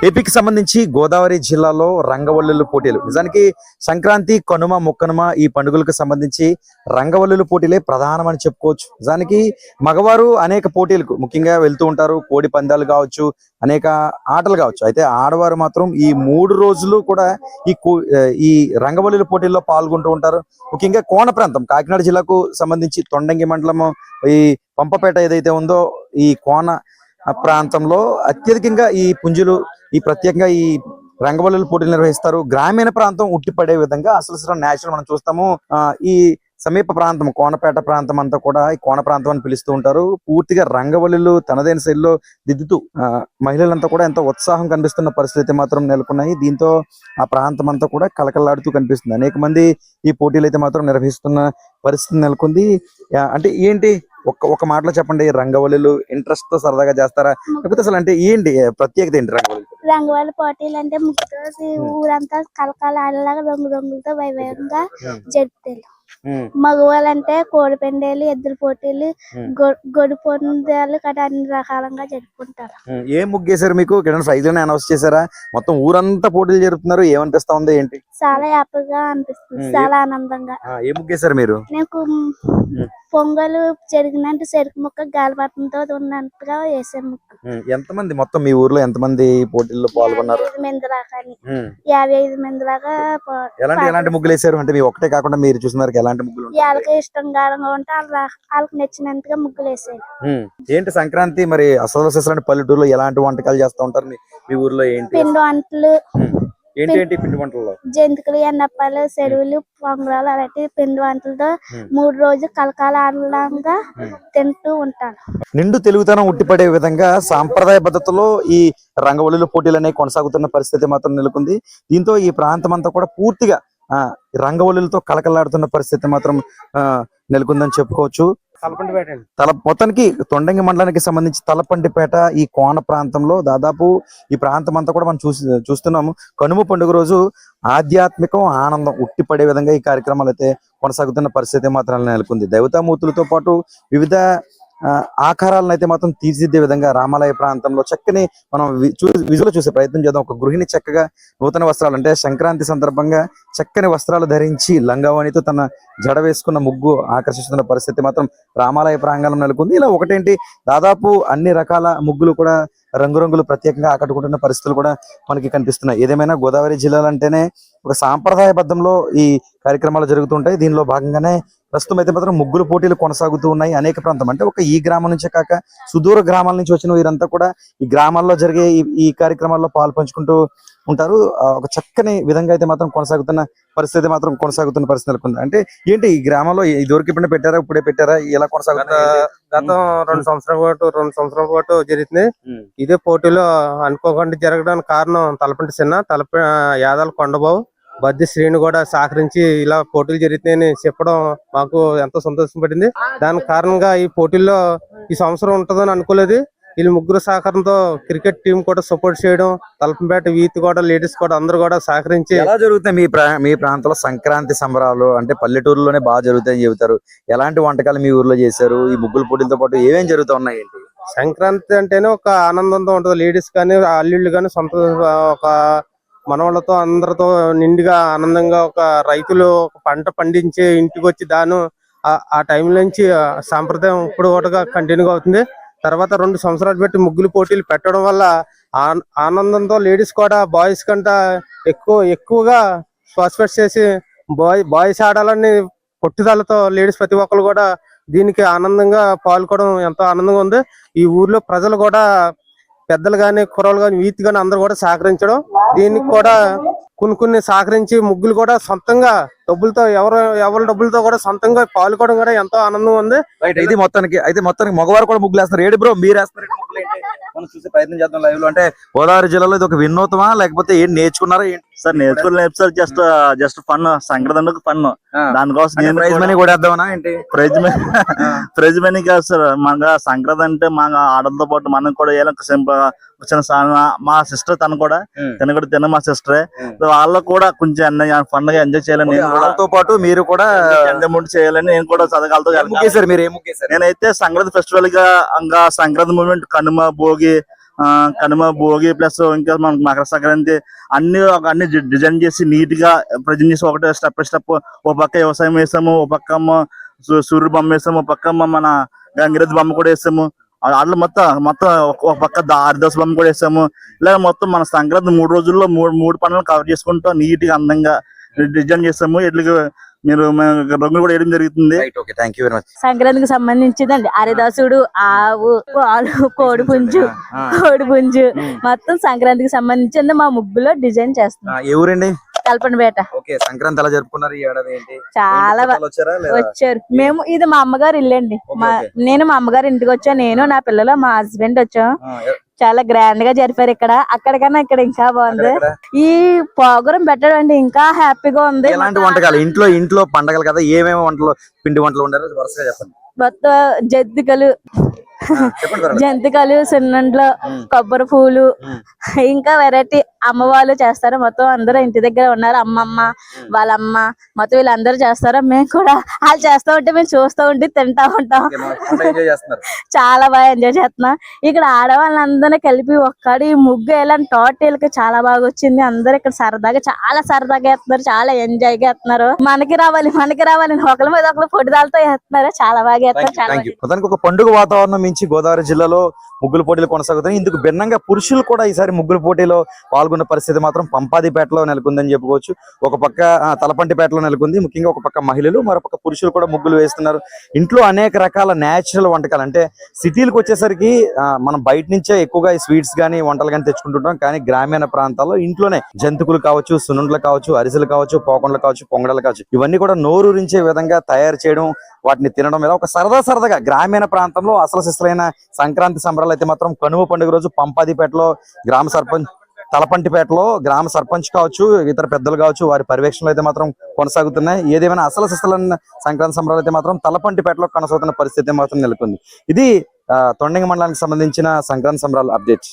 ఏపీకి సంబంధించి గోదావరి జిల్లాలో రంగవల్లుల పోటీలు. నిజానికి సంక్రాంతి, కనుమ, ముక్కనుమ ఈ పండుగలకు సంబంధించి రంగవల్లుల పోటీలే ప్రధానమని చెప్పుకోవచ్చు. నిజానికి మగవారు అనేక పోటీలకు ముఖ్యంగా వెళ్తూ ఉంటారు. కోడి పందాలు కావచ్చు, అనేక ఆటలు కావచ్చు. అయితే ఆడవారు మాత్రం ఈ 3 రోజులు కూడా ఈ రంగవల్లుల పోటీల్లో పాల్గొంటూ ఉంటారు. ముఖ్యంగా కోన ప్రాంతం, కాకినాడ జిల్లాకు సంబంధించి తొండంగి మండలము ఈ పంపపేట ఏదైతే ఉందో ఈ కోన ప్రాంతంలో అత్యధికంగా ఈ పుంజులు ప్రత్యేకంగా ఈ రంగవల్లుల పోటీలు నిర్వహిస్తారు. గ్రామీణ ప్రాంతం ఉట్టిపడే విధంగా అసలు నేచురల్ మనం చూస్తాము. ఈ సమీప ప్రాంతం కోనపేట ప్రాంతం అంతా కూడా ఈ కోన ప్రాంతం అని పిలుస్తూ ఉంటారు. పూర్తిగా రంగవల్లులు తనదైన శైలిలో దిద్దుతూ మహిళలంతా కూడా ఎంతో ఉత్సాహం కనిపిస్తున్న పరిస్థితి మాత్రం నెలకొన్నాయి. దీంతో ఆ ప్రాంతం అంతా కూడా కలకలాడుతూ కనిపిస్తుంది. అనేక మంది ఈ పోటీలు అయితే మాత్రం నిర్వహిస్తున్న పరిస్థితి నెలకొంది. అంటే ఏంటి ఒక మాటలో చెప్పండి, రంగవల్లులు ఇంట్రెస్ట్ తో సరదాగా చేస్తారా, లేకపోతే అసలు అంటే ఏంటి ప్రత్యేకత ఏంటి రంగవల్లి పోటీలు అంటే ముగ్గురు ఊరంతా కలకాలాడేలాగా రంగు రంగులతో వైభవంగా జరుపుతారు. మగవాళ్ళంటే కోడి పందాలు, ఎద్దుల పోటీలు, గొడు పందాలు కట్ట అన్ని రకాలంగా జరుపుకుంటారు. ఏం ముగ్గేశారు? మీకు ప్రైజ్ అనౌన్స్ చేశారా? మొత్తం ఊరంతా పోటీలు జరుపుతున్నారు. ఏమనిపిస్తా ఉంది ఏంటి? చాలా హ్యాపీగా అనిపిస్తుంది, చాలా ఆనందంగా. ఏం ముగ్గేశారు మీరు? నాకు పొంగలు జరిగినట్టు చెరుకు ముక్క గాలిపటంతో ఉన్నట్టుగా వేసే ముక్క. ఎంతమంది మొత్తం మీ ఊర్లో ఎంతమంది పోటీల్లో పాల్గొన్నారు? 55 మంది దాకా 55 మంది దాకా. ఎలాంటి ముగ్గులు వేసారు? అంటే మీ ఒకటే కాకుండా మీరు చూసిన ఎలాంటి ముగ్గులు? వాళ్ళకి ఇష్టంగా ఉంటే వాళ్ళకి నచ్చినంతగా ముగ్గులు వేసారు. ఏంటి సంక్రాంతి మరి అసలు పల్లెటూరులో ఎలాంటి వంటకాలు చేస్తూ ఉంటారు మీ ఊర్లో? ఏంటి పిండి వంటలు? ఏంటి పిండి వంటల్లో? జంతికలు, ఎన్నప్పాలు, చెరువులు, పొంగరాలు అలాంటి పిండి వంటలతో 3 రోజులు కలకాలంగా తింటూ ఉంటారు. నిండు తెలుగుతనం ఉట్టిపడే విధంగా సాంప్రదాయ పద్ధతిలో ఈ రంగవల్లుల పోటీలు అనేవి కొనసాగుతున్న పరిస్థితి మాత్రం నెలకొంది. దీంతో ఈ ప్రాంతం అంతా కూడా పూర్తిగా రంగవల్లులతో కలకలాడుతున్న పరిస్థితి మాత్రం నెలకొందని చెప్పుకోవచ్చు. మొత్తానికి తొండంగి మండలానికి సంబంధించి తలపండిపేట ఈ కోన ప్రాంతంలో దాదాపు ఈ ప్రాంతం అంతా కూడా మనం చూస్తున్నాము. కనుమ పండుగ రోజు ఆధ్యాత్మికం, ఆనందం ఉట్టిపడే విధంగా ఈ కార్యక్రమాలు అయితే కొనసాగుతున్న పరిస్థితి మాత్రం నెలకొంది. దేవతామూర్తులతో పాటు వివిధ ఆకారాలను అయితే మాత్రం తీర్చిదిద్దే విధంగా రామాలయ ప్రాంతంలో చక్కని మనం విజువల్ చూసే ప్రయత్నం చేద్దాం. ఒక గృహిణి చక్కగా నూతన వస్త్రాలు, అంటే సంక్రాంతి సందర్భంగా చక్కని వస్త్రాలు ధరించి లంగావణితో తన జడ వేసుకున్న ముగ్గు ఆకర్షిస్తున్న పరిస్థితి మాత్రం రామాలయ ప్రాంగణం నెలకొంది. ఇలా ఒకటేంటి, దాదాపు అన్ని రకాల ముగ్గులు కూడా రంగురంగులు ప్రత్యేకంగా ఆకట్టుకుంటున్న పరిస్థితులు కూడా మనకి కనిపిస్తున్నాయి. ఏదేమైనా గోదావరి జిల్లాలు అంటేనే ఒక సాంప్రదాయ బద్ధంలో ఈ కార్యక్రమాలు జరుగుతుంటాయి. దీనిలో భాగంగానే ప్రస్తుతం అయితే మాత్రం ముగ్గులు పోటీలు కొనసాగుతూ ఉన్నాయి. అనేక ప్రాంతం అంటే ఒక ఈ గ్రామం నుంచే కాక సుదూర గ్రామాల నుంచి వచ్చిన వీరంతా కూడా ఈ గ్రామాల్లో జరిగే ఈ కార్యక్రమాల్లో పాలు పంచుకుంటూ ఉంటారు. ఒక చక్కని విధంగా అయితే మాత్రం కొనసాగుతున్న పరిస్థితి నెలకొంది. అంటే ఏంటి ఈ గ్రామంలో ఇదివరకు ఎప్పుడైనా పెట్టారా, ఇప్పుడే పెట్టారా, ఎలా కొనసాగుతుంది? గతం 2 సంవత్సరాల పాటు జరుగుతుంది. ఇదే పోటీలో అనుకోకుండా జరగడానికి కారణం తలపంటి యాదాల కొండబాబు, బద్ది శ్రీని కూడా సహకరించి ఇలా పోటీలు జరుగుతున్నాయని చెప్పడం మాకు ఎంతో సంతోషం పడింది. దానికి కారణంగా ఈ పోటీల్లో ఈ సంవత్సరం ఉంటుందని అనుకోలేదు. వీళ్ళు ముగ్గురు సహకారంతో క్రికెట్ టీం కూడా సపోర్ట్ చేయడం, తలపంపేట వీతి కూడా లేడీస్ కూడా అందరూ కూడా సహకరించి. ఎలా జరుగుతాయి మీ ప్రాంతంలో సంక్రాంతి సంబరాలు? అంటే పల్లెటూరులోనే బాగా జరుగుతాయని చెబుతారు. ఎలాంటి వంటకాలు మీ ఊర్లో చేశారు? ఈ ముగ్గుల పోటీలతో పాటు ఏమేం జరుగుతూ ఉన్నాయి? సంక్రాంతి అంటేనే ఒక ఆనందంతో ఉంటుంది. లేడీస్ కానీ అల్లుళ్ళు కానీ సొంత ఒక మనవాళ్ళతో అందరితో నిండుగా ఆనందంగా ఒక రైతులు ఒక పంట పండించి ఇంటికి వచ్చి ఆ టైం నుంచి సాంప్రదాయం ఇప్పుడు ఒకటిగా కంటిన్యూగా అవుతుంది. తర్వాత 2 సంవత్సరాలు పెట్టి ముగ్గులు పోటీలు పెట్టడం వల్ల ఆనందంతో లేడీస్ కూడా బాయ్స్ కంటే ఎక్కువగా పార్టిసిపేట్ చేసి బాయ్స్ ఆడాలని పట్టుదలతో లేడీస్ ప్రతి ఒక్కరు కూడా దీనికి ఆనందంగా పాల్గొనడం ఎంతో ఆనందంగా ఉంది. ఈ ఊర్లో ప్రజలు కూడా పెద్దలు గాని కుర్రలు గాని వీతి గాని అందరూ కూడా సహకరించడం, దీనికి కూడా కొన్ని సహకరించి ముగ్గులు కూడా సొంతంగా డబ్బులతో ఎవరి డబ్బులతో కూడా సొంతంగా పాల్గొనడం కూడా ఎంతో ఆనందంగా ఉంది. ఇది మొత్తానికి మగవారు కూడా ముగ్గులు వేస్తారు. ఏడు బ్రో, మీరు వేస్తారు మనం చూసే ప్రయత్నం చేద్దాం లైవ్ లో. అంటే గోదావరి జిల్లాలో ఇది ఒక వినూతమా, లేకపోతే ఏం నేర్చుకున్నారా? సార్ నేర్చుకోలేదు sir, just fun, Sankranti fun. దానికోసం ప్రైజ్ మనీ కూడా వేద్దామనా ఏంటి? ప్రైజ్ మనీ కాదు సార్, మన సంక్రాంతి అంటే మన ఆడలతో పాటు మనం కూడా మా సిస్టర్ తను కూడా తిన మా సిస్టరే, వాళ్ళకు కూడా కొంచెం ఫన్ గా ఎంజాయ్ చేయాలని, వాళ్ళతో పాటు మీరు కూడా ఎంజాయ్మెంట్ చేయాలని నేను కూడా చదగాలతో. నేనైతే సంక్రాంతి ఫెస్టివల్ గా సంక్రాంతి మూమెంట్, కనుమ, భోగి కనుమ, భోగి ప్లస్ ఇంకా మనకు మకర సంక్రాంతి అన్ని డిజైన్ చేసి నీట్ గా ప్రజెంట్ చేసి ఒకటే స్టెప్ ఓ పక్క వ్యవసాయం వేసాము, ఓ పక్క సూర్యుడు బొమ్మ వేసాము, ఓ పక్క మన గంగిరెద్దు బొమ్మ కూడా వేసాము. వాళ్ళు మొత్తం ఒక పక్క హరిదాస్ బొమ్మ కూడా వేసాము. ఇలా మొత్తం మన సంక్రాంతి 3 రోజుల్లో మూడు పనులు కవర్ చేసుకుంటూ నీట్ గా అందంగా డిజైన్ చేసాము. ఇట్లా మీరు రంగులు కూడా వేయడం జరుగుతుంది. సంక్రాంతికి సంబంధించిందండి హరిదాసుడు, ఆవు, పాలు, కోడి పుంజు మొత్తం సంక్రాంతికి సంబంధించింది మా ముగ్గులో డిజైన్ చేస్తాం. ఎవరండి? కల్పనపేట. సంక్రాంతి ఎలా జరుపుకున్నారు ఈ ఏడాది? ఏంటి చాలా వచ్చారు. మేము ఇది మా అమ్మగారు ఇల్లండి. నేను మా అమ్మగారు ఇంటికి వచ్చాను, నేను నా పిల్లలు మా హస్బెండ్ వచ్చాం. చాలా గ్రాండ్ గా జరిపారు ఇక్కడ. అక్కడికన్నా ఇక్కడ ఇంకా బాగుంది. ఈ ప్రోగ్రాం పెట్టడం ఇంకా హ్యాపీగా ఉంది. ఎలాంటి వంటకాలు ఇంట్లో పండగలు కదా, ఏమేమి వంటలు, పిండి వంటలు ఉండారో వరుసగా చెప్పండి. మొత్తం జంతికలు, సున్నుండలు, కొబ్బరి పూలు, ఇంకా వెరైటీ అమ్మవాళ్ళు చేస్తారు. మొత్తం అందరూ ఇంటి దగ్గర ఉన్నారు. అమ్మమ్మ వాళ్ళమ్మ మొత్తం వీళ్ళందరూ చేస్తారు. మేము కూడా వాళ్ళు చేస్తూ ఉంటే మేము చూస్తూ ఉంటే తింటా ఉంటాం. చాలా బాగా ఎంజాయ్ చేస్తున్నాం. ఇక్కడ ఆడవాళ్ళందరినీ కలిపి ఒక్కడి ముగ్గు వేయాలని టోటల్ కి చాలా బాగా వచ్చింది. అందరూ ఇక్కడ చాలా సరదాగా వేస్తున్నారు, చాలా ఎంజాయ్ గా వేస్తున్నారు. మనకి రావాలి ఒకరి మీద ఒకరు పొడిదాలతో వేస్తున్నారు. చాలా బాగా వేస్తున్నారు. ఒక పండుగ వాతావరణం మించి గోదావరి జిల్లాలో ముగ్గుల పోటీలు కొనసాగుతాయి. ఇందుకు భిన్నంగా పురుషులు కూడా ఈసారి ముగ్గుల పోటీలో పాల్గొన్న పరిస్థితి మాత్రం పంపాదిపేటలో నెలకొందని చెప్పుకోవచ్చు. ఒక పక్క తలపంటిపేటలో నెలకొంది. ముఖ్యంగా ఒక పక్క మహిళలు, మరొక పురుషులు కూడా ముగ్గులు వేస్తున్నారు. ఇంట్లో అనేక రకాల నేచురల్ వంటకాలు, అంటే సిటీలకు వచ్చేసరికి మనం బయట నుంచే ఎక్కువగా ఈ స్వీట్స్ గానీ వంటలు కానీ తెచ్చుకుంటుంటాం. కానీ గ్రామీణ ప్రాంతాల్లో ఇంట్లోనే జంతుకులు కావచ్చు, సున్నుండలు కావచ్చు, అరిసెలు కావచ్చు, పోకొండలు కావచ్చు, పొంగడాలు కావచ్చు, ఇవన్నీ కూడా నోరూరించే విధంగా తయారు చేయడం, వాటిని తినడం మీద ఒక సరదాగా గ్రామీణ ప్రాంతంలో అసలు సిసలైన సంక్రాంతి సంబరాలు అయితే మాత్రం కనుమ పండుగ రోజు పంపాదిపేటలో గ్రామ సర్పంచ్, తలపంటిపేటలో గ్రామ సర్పంచ్ కావచ్చు, ఇతర పెద్దలు కావచ్చు, వారి పర్యవేక్షణలో అయితే మాత్రం కొనసాగుతున్నాయి. ఏదేమైనా అసలు సిసలైన సంక్రాంతి సంబరాలు అయితే మాత్రం తలపంటిపేటలో కొనసాగుతున్న పరిస్థితి మాత్రం నెలకొంది. ఇది తొండంగి మండలానికి సంబంధించిన సంక్రాంతి సంబరాలు అప్డేట్.